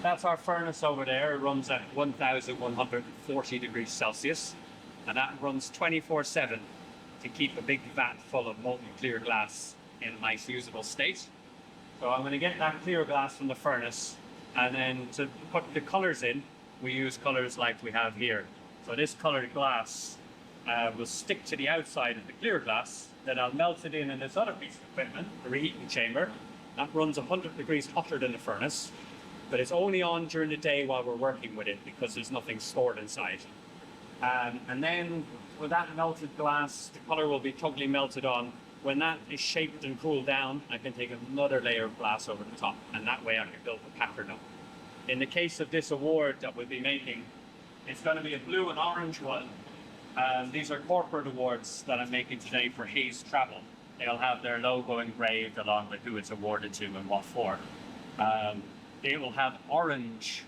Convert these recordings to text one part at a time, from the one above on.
That's our furnace over there. It runs at 1140 degrees Celsius, and that runs 24/7 to keep a big vat full of molten clear glass in a nice usable state. So I'm going to get that clear glass from the furnace, and then to put the colors in, we use colors like we have here. So this colored glass will stick to the outside of the clear glass. Then I'll melt it in this other piece of equipment, the reheating chamber. That runs 100 degrees hotter than the furnace, but it's only on during the day while we're working with it because there's nothing stored inside. And then with that melted glass, the color will be totally melted on. When that is shaped and cooled down, I can take another layer of glass over the top, and that way I can build the pattern up. In the case of this award that we'll be making, it's going to be a blue and orange one. These are corporate awards that I'm making today for Hays Travel. They'll have their logo engraved along with who it's awarded to and what for. They will have orange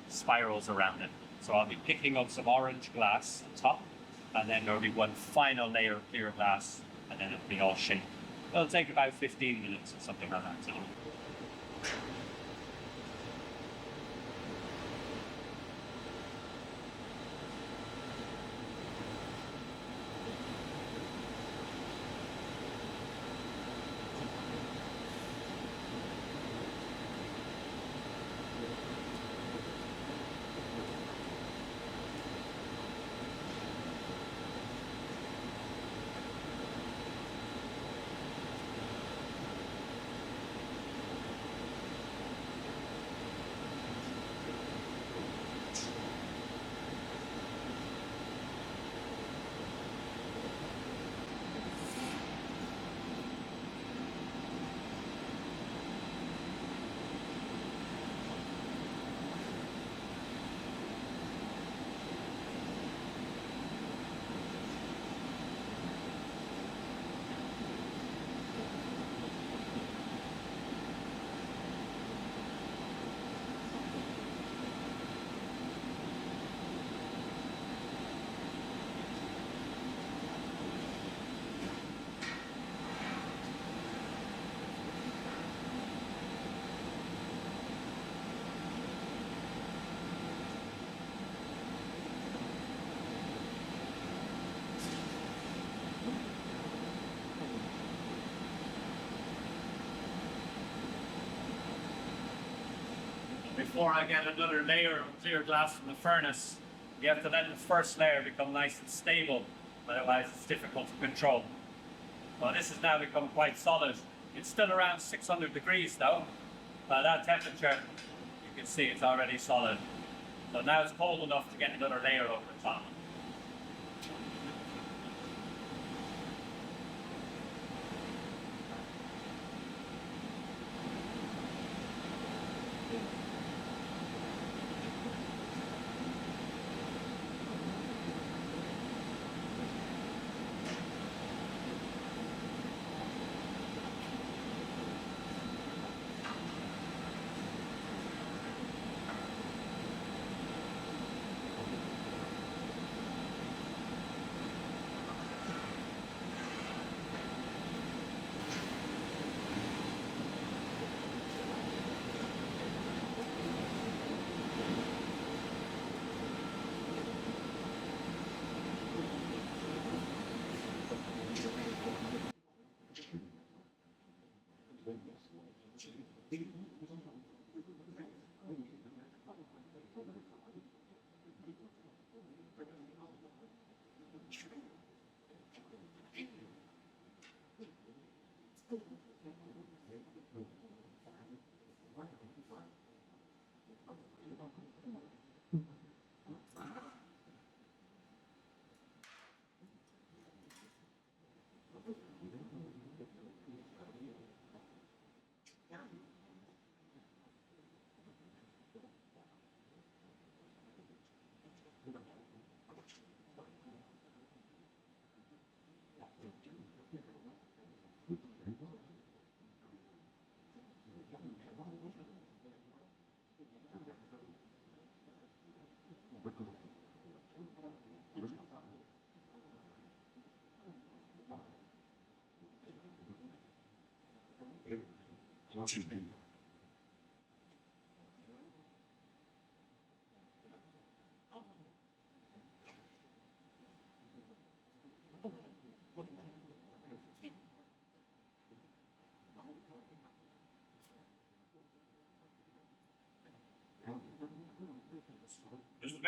spirals around it. So I'll be picking up some orange glass on top, and then there'll be one final layer of clear glass, and then it'll be all shaped. It'll take about 15 minutes or something like that. So. Before I get another layer of clear glass from the furnace, you have to let the first layer become nice and stable, otherwise it's difficult to control. Well, this has now become quite solid. It's still around 600 degrees though. By that temperature, you can see it's already solid. So now it's cold enough to get another layer over the top.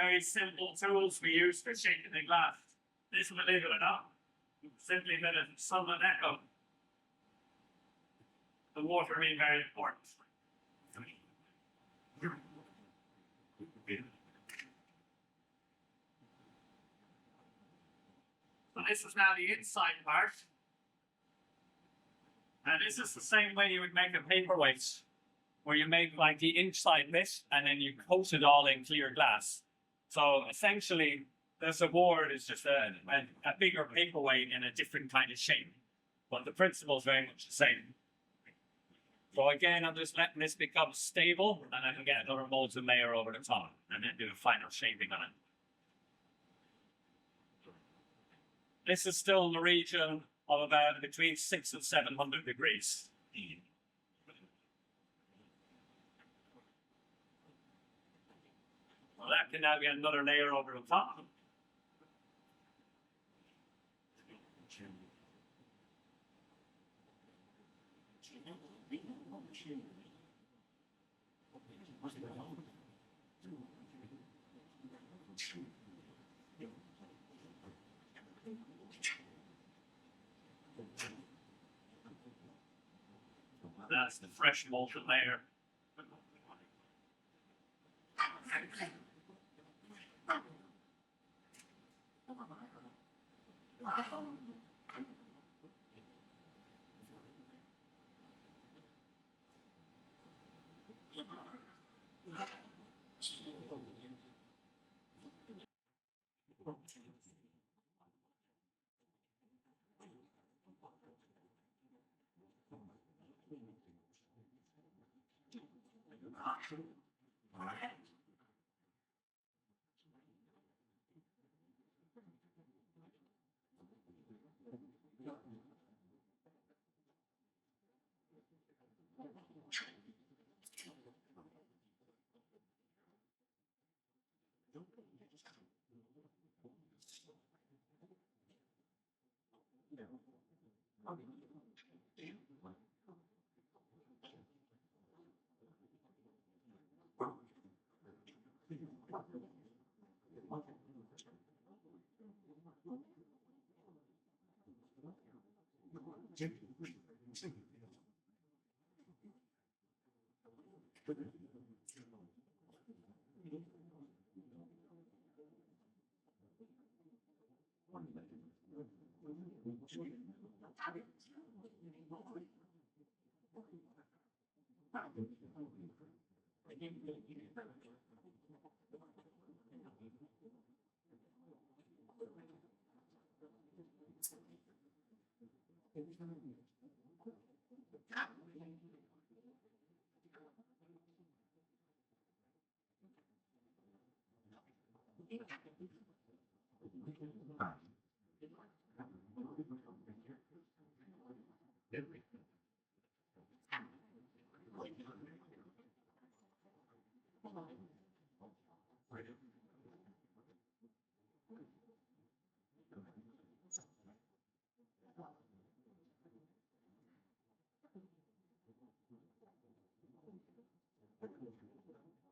very simple tools we use for shaping the glass. This, believe it or not, simply a bit of sun and echo. The water being very important. So this is now the inside part. And this is the same way you would make a paperweight, where you make like the inside bit and then you coat it all in clear glass. So essentially, this award is just a bigger paperweight in a different kind of shape. But the principle is very much the same. So again, I'm just letting this become stable, and I can get another molten layer over the top and then do a final shaping on it. This is still in the region of about between 600 and 700 degrees. Well, that can now get another layer over the top. That's the fresh molten layer.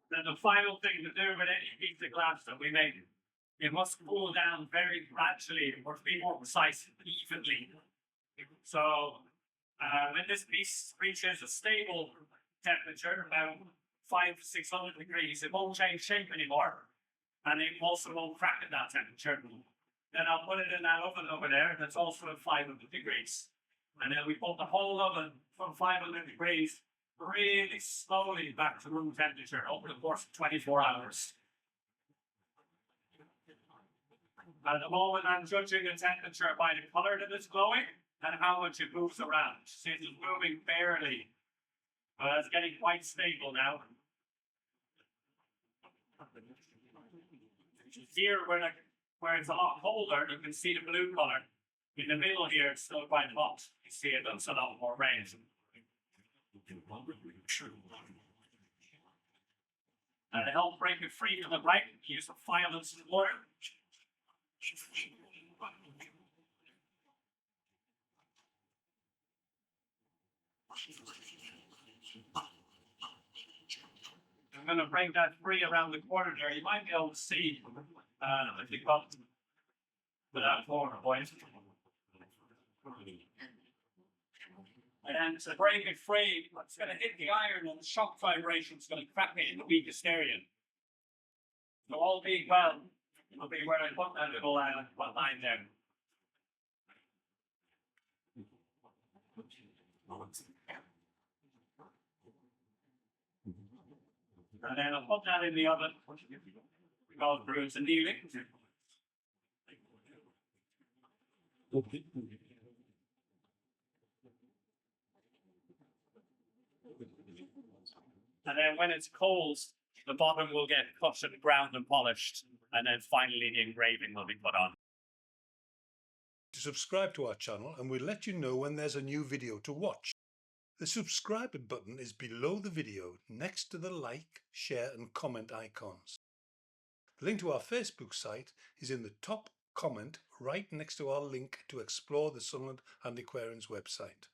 Then the final thing to do with any piece of glass that we make, it must cool down very gradually, or to be more precise, evenly. So when this piece reaches a stable temperature, about 500 to 600 degrees, it won't change shape anymore. And it also won't crack at that temperature. Then I'll put it in that oven over there that's also at 500 degrees. And then we put the whole oven from 500 degrees really slowly back to room temperature over the course of 24 hours. At the moment, I'm judging the temperature by the color that it's glowing and how much it moves around. See, it's moving barely. It's getting quite stable now. Here, where it's a lot colder, you can see the blue color. In the middle here, it's still quite hot. You see it looks a lot more red. And to help break it free from the bright, use a violence water. going to bring that free around the corner there. You might be able to see if you come to that corner point. And to break it free, it's going to hit the iron and the shock vibration is going to crack it in the weakest area. So all being well, it'll be where I put that little line there. And then I'll put that in the oven. Go through its annealing. And then when it's cold, the bottom will get cut and ground and polished. And then finally the engraving will be put on. Subscribe to our channel and we'll let you know when there's a new video to watch. The subscribe button is below the video next to the like, share and comment icons. The link to our Facebook site is in the top comment right next to our link to explore the Sunderland Antiquarians website.